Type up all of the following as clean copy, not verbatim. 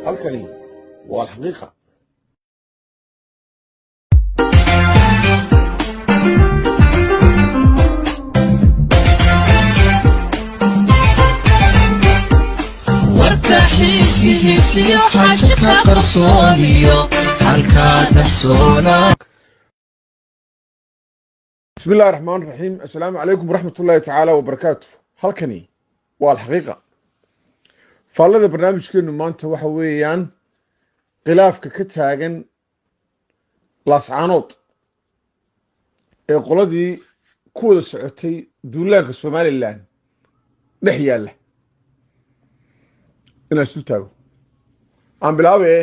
halkani waa alxaqiiqa. warka xiisihiisiyo xajka qarsooniyo halkaa dahsoona. بسم الله الرحمن الرحيم. السلام عليكم ورحمة الله تعالى وبركاته. halkani waa alxaqiiqa. faallada barnaamijkeenu maanta waxa weeyaan khilaafka ka taagan laascaanood ee qoladii ku wada socotay duulaanka somalilan dhex yaalla inaan isu taago. aan bilaabee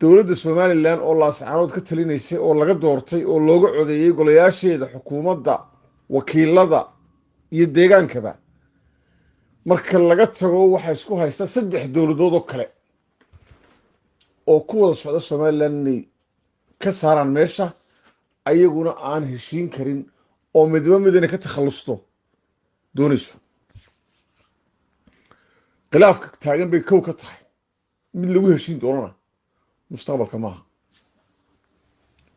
dowladda somalilan oo laascaanood ka talinaysay oo laga doortay oo looga codeeyey golayaasheeda xukuumadda wakiilada iyo deegaankaba marka laga tago waxaa isku haysta 3 dowladood oo kale oo ku wada socda somalilan inay ka saaraan meesha ayaguna aan heshiin karin oo midba midna ka takhalusto doonayso. khilaafka taagan bay kow ka tahay mid lagu heshiin doonana mustaqbalka maaha.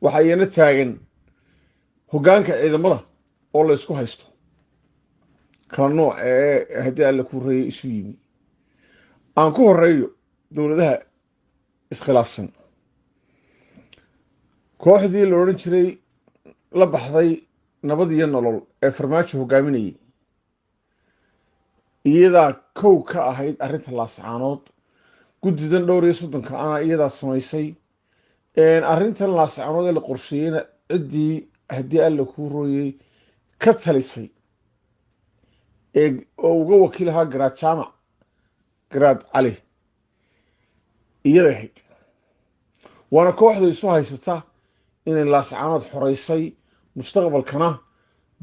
waxaa iyana taagan hoggaanka ciidamada oo la isku haysto kala nooc ee haddii alla ku horeeyey isu yimi. aan ku horeeyo dowladaha iskhilaafsan. kooxdii la odhan jiray la baxday nabad iyo nolol ee farmaajo hoggaaminayay iyadaa kow ka ahayd arrinta laascaanood. guddidan dhowr iyo 30 ana iyadaa samaysay. arrintan laascaanood ee la qorsheeyeyna ciddii haddii alla kuu rooyey ka talisay oo uga wakiil ahaa garaad jaamac garaad cali iyada ahayd. waana kooxda isu haysata inay laascaanood xoreysay mustaqbalkana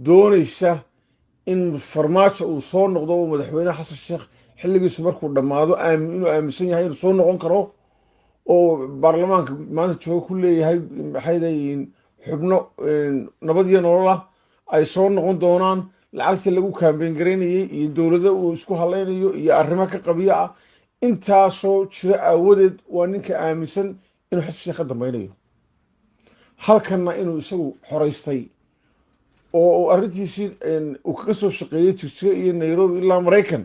doonaysa in farmaajo uu soo noqdo oo madaxweyne xasan sheekh xilligiisu markuu dhammaado inuu aaminsan yahay inuu soo noqon karo oo baarlamaanka maanta jooga ku leeyahay maxay leeyihiin xubno nabad iyo nolol ah ay soo noqon doonaan. lacagta lagu kaambeyn garaynayay iyo dowladda uu isku halaynayo iyo arrimo ka qabiyo ah intaasoo jira aawadeed waa ninka aaminsan inuu xasan sheekh ka dambeynayo halkanna inuu isagu xoreystay oo arrintiisii uu kaga soo shaqeeyey jigjiga iyo nairobi ilaa maraykan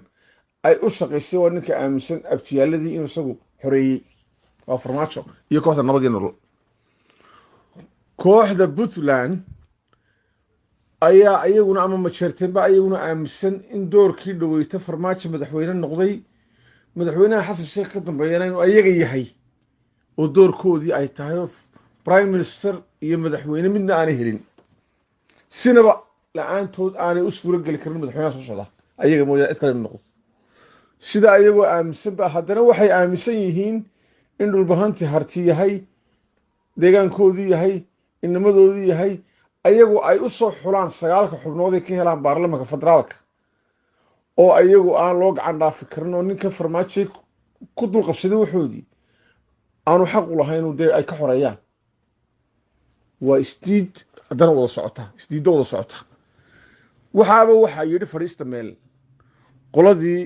ay u shaqaysay waa ninka aaminsan abtiyaaladii inuu isagu xoreeyey waa farmaajo iyo kooxda nabad iyo nolol. kooxda puntland ayaa iyaguna ama majeerteenba ayaguna aaminsan in doorkii dhaweyta farmaajo madaxweyne noqday madaxweynaha xasan sheekh ka dambeeyana inuu ayaga yahay oo doorkoodii ay tahay prime minister iyo madaxweyne midna aanay helin sinaba la-aantood aanay u suuro geli karin madaxweynaha soo socda ayaga mooyaane cid kale inu noqdo. sida ayagoo aaminsanba haddana waxay aaminsan yihiin in dhulbahanti harti yahay deegaankoodii yahay innimadoodii yahay ayagu ay u soo xulaan 9 xubnood ay ka helaan baarlamaanka federaalka oo ayagu aan loo gacan dhaafi karin oo ninka farmaajo ku dul qabsaday waxoodii aanu xaq u lahayn dee ay ka xoreeyaan. waa isdiid haddana wada socota isdiiddo wada socota. waxaa yidhi fadhiista meel qoladii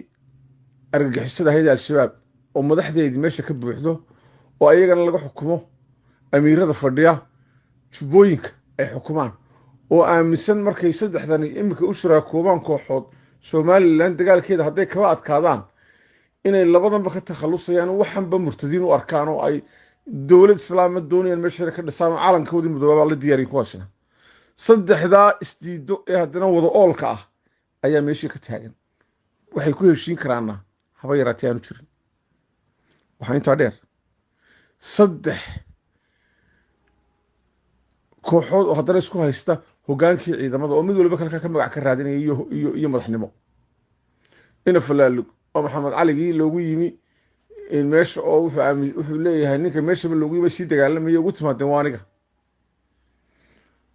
argagixisada ahayd al-shabaab oo madaxdeedii meesha ka buuxdo oo ayagana laga xukumo amiirada fadhiya jubbooyinka ay xukumaan oo aaminsan markay 3dani iminka u shiraakoobaan kooxood somalilan dagaalkeeda hadday kaba adkaadaan inay labadanba ka takhalusayaan waxanba murtadiin u arkaan oo ay dowlad islaama doonayaan meesheeda ka dhisaan oo calankoodii mudoobaa la diyaariyin kuwaasina. 3daa isdiiddo ee haddana wada oolka ah ayaa meeshii ka taagan. waxay ku heshiin karaanna haba yaraatee aanu jirin. waxaa intaa dheer 3 kooxood oo haddana isku haysta hoggaankii ciidamada oo mid waliba kalka ka magac ka raadinaya iyo madaxnimo. ina falaalug oo maxamed caligii loogu yimi meesha oo wuxuu leeyahay ninka meeshaba loogu yimi sii dagaalamaya ugu timaadeen waa aniga.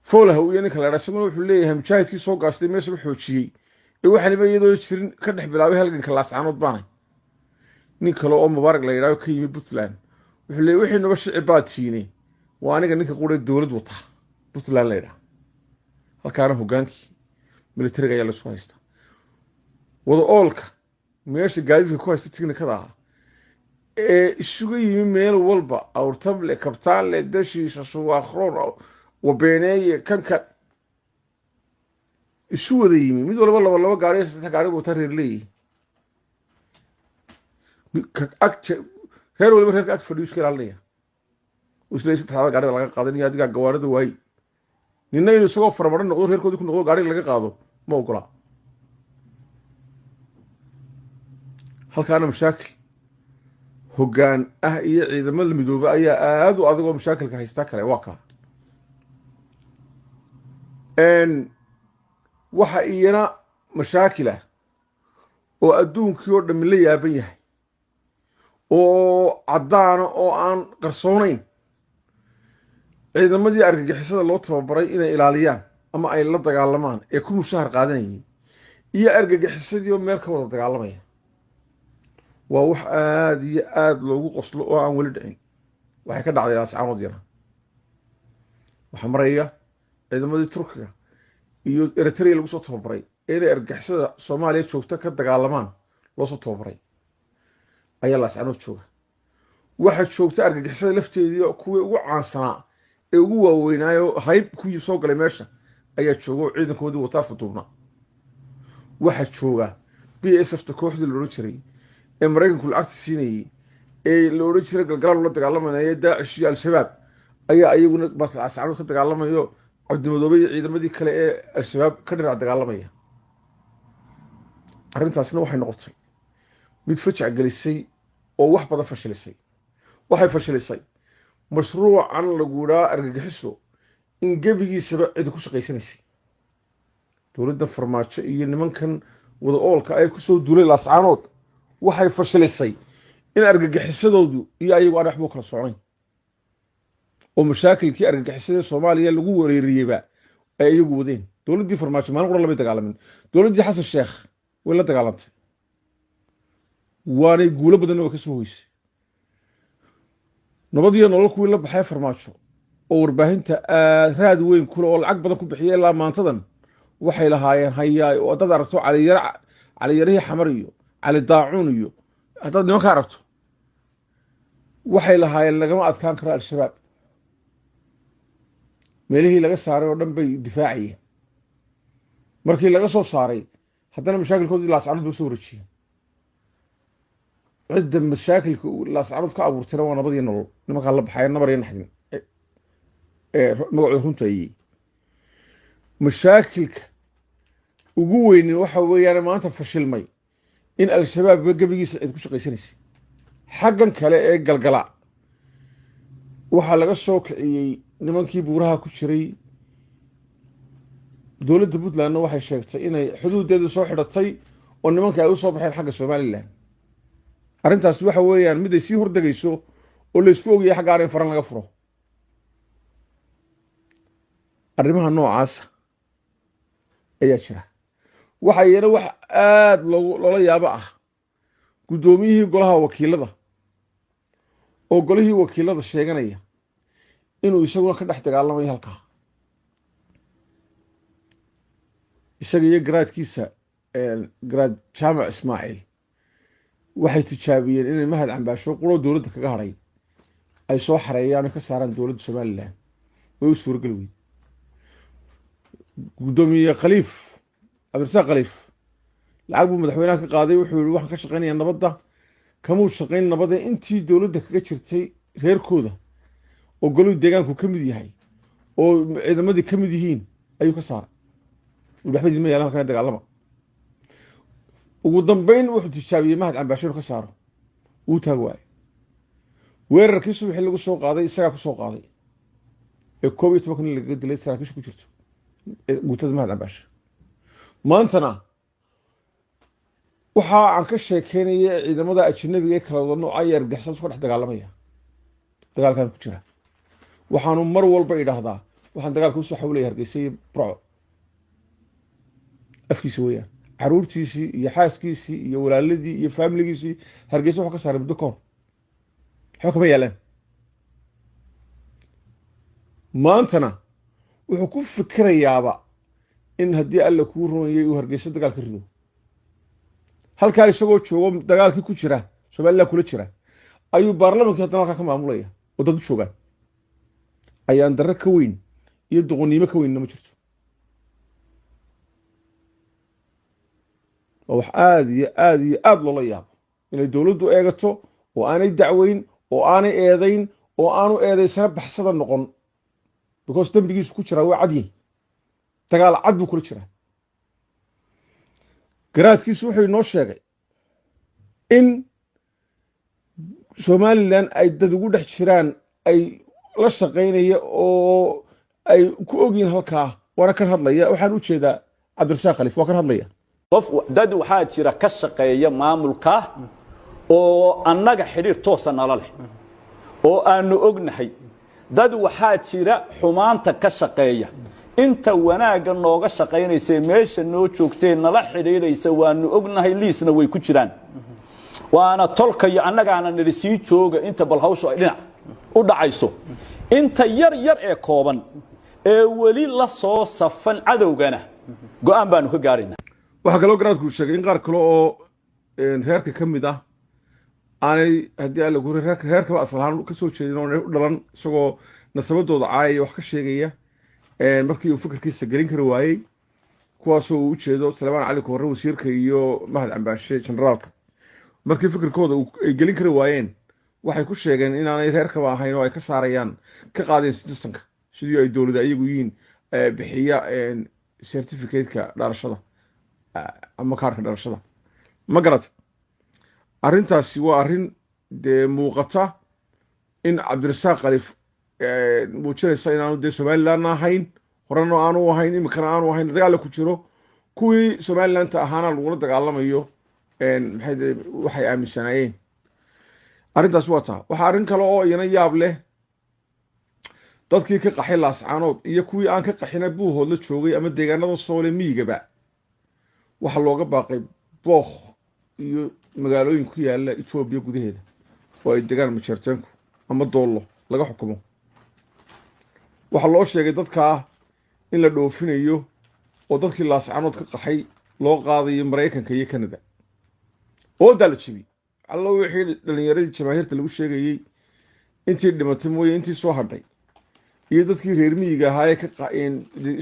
foolaha iyo ninka la yidhaa isaguna wuxuu leeyahay mujaahidkii soo gaastay meeshaba xoojiyey ee waxaaniba iyadoo jirin ka dhex bilaabay halganka laascaanood baanay. nin kale oo mubaarak la yidhaaho ka yimi puntland wuxuu leeyahy wixii naba shici baad tiine waa aniga ninka qura dowlad wata puntland la yidhaha. halkaana hoggaankii militariga ayaa laisku haystaa. wada oolka meesha gaadiidka ku haysta tiknikada ah isugu yimi meel walba awrtable kabtaanle dashiisa suwaakroon wabeeneeye kanka isu wada yimi mid walba laba gaari saddex gaari buu ta reer leeyahay reer waliba reerka ag fadhiyo iska ilaalinaya isla saddexda gaariga laga qaadanaya adigaa gawaarida waay nina inuu isagoo faramaran noqdo reerkoodii ku noqdo gaariga laga qaado ma ogola halkaana mashaakil hoggaan ah iyo ciidamada midoobe ayaa aad u adag oo mashaakilka haystaa kale waa kaa waxa iyana mashaakil ah oo adduunkii oo dhammi la yaaban yahay oo caddaana oo aan qarsoonayn ciidamadii argagixisada loo tababaray inay ilaaliyaan ama ay la dagaalamaan ee ku mushahar qaadanayay iyo argagixisadii oo meel ka wada dagaalamaya waa wax aad iyo aad loogu qoslo oo aan weli dhicin waxay ka dhacday ascaanood yara waxaa maraya ciidamadii turkiga iyo eritrea lagu soo tababaray ee inay argagixisada soomaaliya joogta ka dagaalamaan loo soo tababaray ayaa laascaanood jooga waxa joogta argagixisada lafteedii kuwii ugu caansanaa ee ugu waaweynaayo hayb kuwii soo galay meesha ayaa jooga oo ciidankoodii wataa fuduubna waxa jooga BSF-ta kooxdii la odhan jiray ee maraykanku lacagta siinayay ee la odhan jiray galgalaan la dagaalamanaya daacish iyo al-shabaab ayaa iyaguna laascaanood ka dagaalamayo cabdimadoobe iyo ciidamadii kale ee al-shabaab ka dhinac dagaalamaya arrintaasna waxay noqotay mid fajac gelisay oo wax badan fashilisay waxay fashilisay mashruucan lagu yidhaa argagixiso in gebigiisaba cidi ku shaqaysanaysay dowladda farmaajo iyo nimankan wada oolka ay ku soo duulay laascaanood waxay fashilisay in argagixisadoodu iyo ayagu aan waxba u kala socnayn oo mashaakilkii argagixisadii soomaaliya lagu wareeriyeyba ay iyagu wadeen dowladdii farmaajo maalin qura lamay dagaalamin dowladdii xasan sheekh way la dagaalantay waanay guulo badanna waa ka soo hoysay nabadiyo nolol kuwii la baxay farmaajo oo warbaahinta raad weyn kule oo lacag badan ku bixiya ilaa maantadan waxay lahaayeen hayaay oo haddaad aragto caliyarihii xamar iyo cali daacuun iyo haddaad nimanka aragto waxay lahaayeen lagama adkaan karo al-shabaab meelihii laga saaray oo dhan bay difaacayeen markii laga soo saaray haddana mashaakilkoodii laascaanood ba soo wareejiyeen cidda mashaakilka laascaanood ka abuurtayna waa nabadiyo nolol nimankaa la baxaya nabar iyo naxdin magacooda runta ayey mashaakilka ugu weynin waxa weeyaan maanta fashilmay in al-shabaab gebigiisa cid ku shaqaysanaysay xaggan kale ee galgala waxaa laga soo kiciyey nimankii buuraha ku jiray dowladda puntlandna waxay sheegtay inay xuduudeedu soo xidhatay oo nimanka ay u soo baxeen xagga somalilan arrintaasi waxa weeyaan mid ay sii hordegayso oo laysku ogyahay xaggaana in faran laga furo arrimaha noocaasa ayaa jira waxa iyana wax aad loola yaabo ah guddoomiyihii golaha wakiilada oo golihii wakiilada sheeganaya inuu isaguna ka dhex dagaalamayo halkaa isaga iyo garaadkiisa garaad jaamac ismaaciil waxay tijaabiyeen inay mahad cambaasho quroo dowladda kaga hadhay ay soo xareeyaan oo ka saaraan dowladda somalilan way u suurageli weyd guddoomiye khaliif cabdirasaaq khaliif lacag buu madaxweynaha ka qaaday wuxuu yihi waxaan ka shaqaynayaa nabadda kamuu shaqayn nabadee intii dowladda kaga jirtay reerkooda oo golihii deegaanku ka mid yahay oo ciidamadii ka mid yihiin ayuu ka saaray waxba idinma yaalan halkan dagaalama ugu dambeyn wuxuu tijaabiyey mahad cambaasho inuu ka saaro wuu taag waayo weerarkii subaxii lagu soo qaaday isagaa ku soo qaaday ee 11 nin lagaga dilay saraakiisha ku jirto guutada mahad cambaasho maantana waxa aan ka sheekeynaya ciidamada ajnabiga ee kala wada nooca iyo argixisada isku dhex dagaalamaya dagaalkan ku jira waxaanu mar walba idhaahdaa waxaan dagaalka usoo xawlaya hargeysa iyo burco afkiisa weeyaan caruurtiisii iyo xaaskiisii iyo walaaladii iyo faamiligiisii hargeysa wuxuu ka saaray muddo kahor waxba kama yaalaan maantana wuxuu ku fikirayaaba in haddii alla kuu roonyay uu hargeysa dagaal ka rido halkaa isagoo joogo dagaalkii ku jira somalilan kula jira ayuu baarlamaanka haddana halkaa ka maamulaya oo dad u joogaan ayaan darro ka weyn iyo doqonnimo ka weynna ma jirto waa wax aada iyo aada iyo aada loola yaabo inay dowladdu eegato oo aanay dacweyn oo aanay eedayn oo aanu eedaysana baxsada noqon because dembigiisu ku jiraa waa cadyahay dagaal cad buu kula jiraa garaadkiisu wuxuu inoo sheegay in somalilan ay dad ugu dhex jiraan ay la shaqaynaya oo ay ku ogyiin halkaa waana kan hadlaya waxaan u jeedaa cabdirasaaq khaliif waa kan hadlaya qof dad waxaa jira ka shaqeeya maamulka oo annaga xiriir toosa nala leh oo aanu ognahay dad waxaa jira xumaanta ka shaqeeya inta wanaaga nooga shaqaynaysa meesha noo joogtay nala xiriiraysa waanu ognahay liisna way ku jiraan waana tolka iyo annagaana nala sii jooga inta bal hawshu ay dhinac u dhacayso inta yar yar ee kooban ee weli la soo safan cadowgana go'aan baanu ka gaaraynaa waxaa kaloo garaadku sheegay in qaar kale oo reerka ka mid ah aanay haddii alla guri reerkaba asal ahaan ka soo jeedin oo u dhalan isagoo nasabadooda caayaya wax ka sheegaya markii uu fikirkiisa gelin kari waayey kuwaasoo uu u jeedo salmaan cali koore wasiirka iyo mahad cambaashe generaalka markii fikirkooda ay gelin kari waayeen waxay ku sheegeen inaanay reerkaba ahayn oo ay ka saarayaan ka qaadeen citizenka sidii ay dowladda iyagu yihiin bixiya certificateka dhalashada ama kaarka dhalashada ma garata arrintaasi waa arrin dee muuqata in cabdirasaaq khaliif muujinaysa inaanu dee somalilandna ahayn horena aanu ahayn iminkana aanu ahayn dagaalla ku jiro kuwii somalilanta ahaana lagula dagaalamayo waxay aaminsanaayeen arrintaas waa taa waxaa arrin kale oo iyana yaab leh dadkii ka qaxay laascaanood iyo kuwii aan ka qaxina buuhood la joogay ama deegaanada soole miyigaba waxaa looga baaqay bookh iyo magaalooyin ku yaala etoobiya gudaheeda oo ay degaan majeerteenku ama doollo laga xukumo waxaa loo sheegay dadkaa in la dhoofinayo oo dadkii laascaanood ka qaxay loo qaadayo maraykanka iyo kanada oodaa la jebiyey allo wixii dhallinyaradii jamaahiirta lagu sheegayey intii dhimatay mooye intii soo hadhay iyo dadkii reer miyiga ahaa ee ka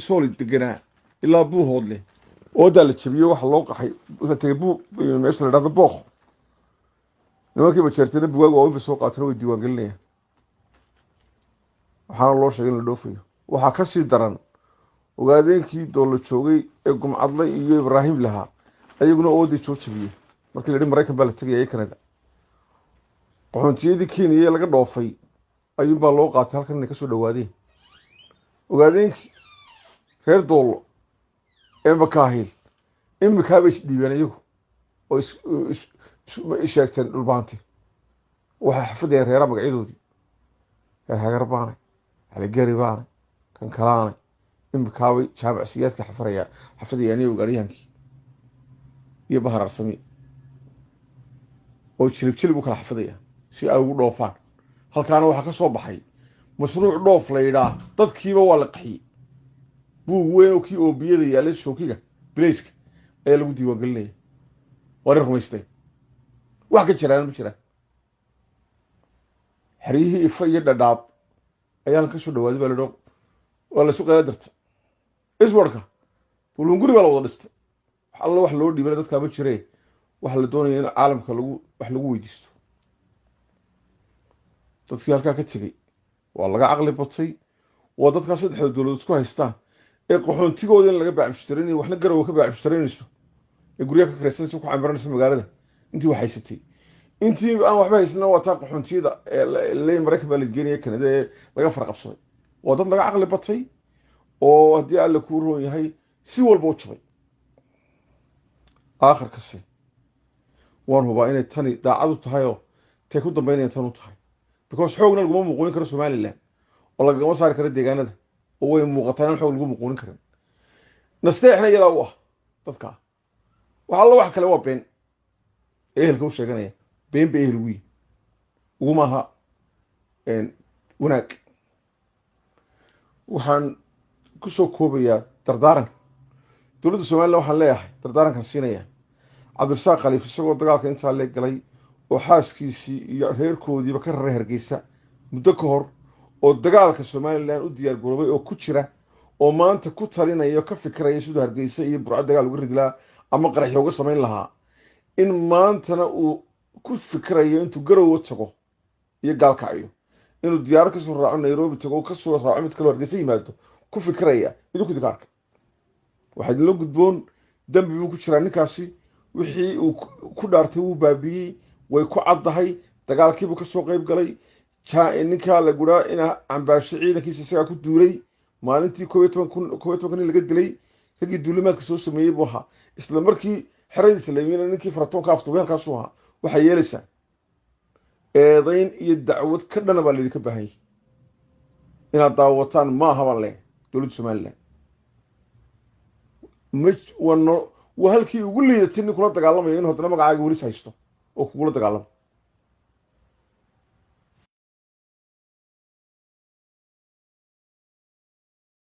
sooli deganaa ilaa buuhood leh oodaa la jebiyo waxa loo qaxay tagay meesha la dhahdo bookh nimankii majeerteena bugaag waaweynba soo qaatana way diiwaan gelinayaan waxaana loo sheegay in la dhoofayo waxaa ka sii daran ogaadeenkii doollo joogay ee gumcadle iyo ibraahim lahaa ayaguna ooday soo jebiyey markii la yidhi maraykan baa la tegaya kanada qaxoontiyadii kenya ee laga dhoofay ayuunbaa loo qaatay halkan inay ka soo dhowaadeen ogaadeenkii reer doollo ee makaahil imikaabay isdhiibeen iyagu oo sheegteen dhulbaanti waxay xafadayeen reera magacyadoodii reer hagar baanay haligeri baanay kan kalaanay imikaabay jaamacsiyaadka xafadayaan iyo gaariyaankii iyo bahararsami oo jilib u kala xafadayaan si ay ugu dhoofaan halkaana waxaa ka soo baxay mashruuc dhoof la yidhaah dadkiiba waa la qaxiyey buug weyn oo kii oobiyada yaalla shookiga bilayska ayaa lagu diiwaan gelinaya waa nin rumaystay wax ka jiraan ma jiraan xeryihii ifa iyo dhadhaab ayaa lan ka soo dhawaaday baa ladho waa la suqeela dirta iswarka bulunguri baa la wada dhistay wax alla wax loo dhiibana dadkaa ma jiree waxa la doonaya in caalamka wax lagu weydiisto dadkii halkaa ka tegey waa laga caqli batay waa dadkaa saddexda dowladood isku haystaan ee qaxoontigooda in laga baacmushtaraynayo waxna garowa ka baacmushtaranayso ee guryaha ka karaysanayso ku camiranayso magaalada intii wax haysatay intii aan waxba haysana waa taa qaxoontiyada leey maraykan baa la geenaya kanada ee laga farqabsaday waa dad laga caqli batay oo haddii alla kuu roon yahay si walba u jabay aakhirkase waan hubaa inay tani daacad u tahay oo tay ku dambaynayaan tan u tahay because xoogna laguma muquunin karo somalilan oo lagama saari karo deegaanada oo way muuqataa inaan xoog lagu muquunin karin nasteexna iyadaa u ah dadkaa wax alla wax kale waa been ehelka u sheeganaya been ba ehel ugu yihi uguma aha wanaag waxaan ku soo koobayaa dardaaranka dowladda somalilan waxaan leeyahay dardaarankan siinaya cabdirasaaq khaliif isagoo dagaalka intaa lee galay oo xaaskiisii iyo reerkoodiiba ka raray Hargeysa muddo ka hor oo dagaalka Somaliland u diyaar garoobay oo ku jira oo maanta ku talinaya ka fikiraya sidoo Hargeysa iyo Burco dagaal uga ridi lahaa ama qaraxyo uga samayn lahaa in maantana uu ku fikirayo intuu garowo tago iyo gaalkacyo inuu diyaar ka soo raaco Nairobi tago ka soo raaco mid kale Hargeysa yimaado ku fikiraya idinku dagaalka waxa idin la gudboon dambi uu ku jira ninkaasi wixii uu ku dhaartay uu baabiyay way ku caddahay dagaalkiibu ka soo qayb galay ninka la guraa ina ambaasho ciidankiisa isaga ku duulay maalintii 12 laga dilay ragii duulimaadka soo sameeyay buu ahaa isla markii xeradiisa la yimid ninkii faratoonka aftuubay halkaas uu ahaa waxa yeelaysaa eedayn iyo dacwad ka dhana baa leedika baahay inaad daawataan ma aha baan leeyahay dowladda Somaliland waa halkii ugu liidatay nin kula dagaalamayo in haddana magacaaga weli haysto oo kugula dagaalamo